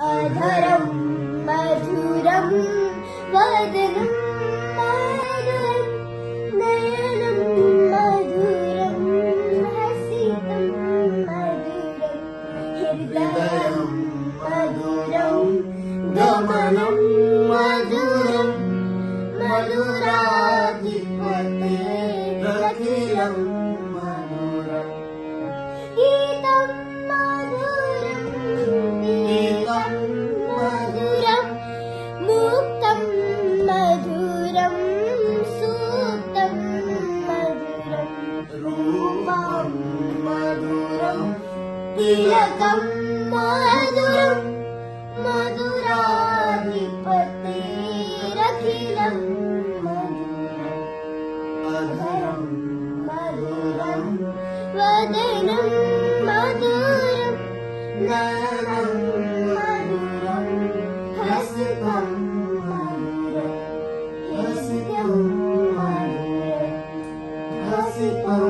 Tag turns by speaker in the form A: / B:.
A: अधरं मधुरं वदनं मधुरं नयनं मधुरं हसितं मधुरं हृदयं मधुरं गमनं मधुरं मधुराधिपतेरखिलं मधुरं गीतं मधुरं गीतं मधुरं मुक्तं मधुरं सूक्तं मधुरं रूपं मधुरं तिलकं मधुरं मधुराधिपतेरखिलं मधुरं मधुरं वदनं मधुरं नयनं मधुरं हसितं मधुरं हसितं मधुरं हसितं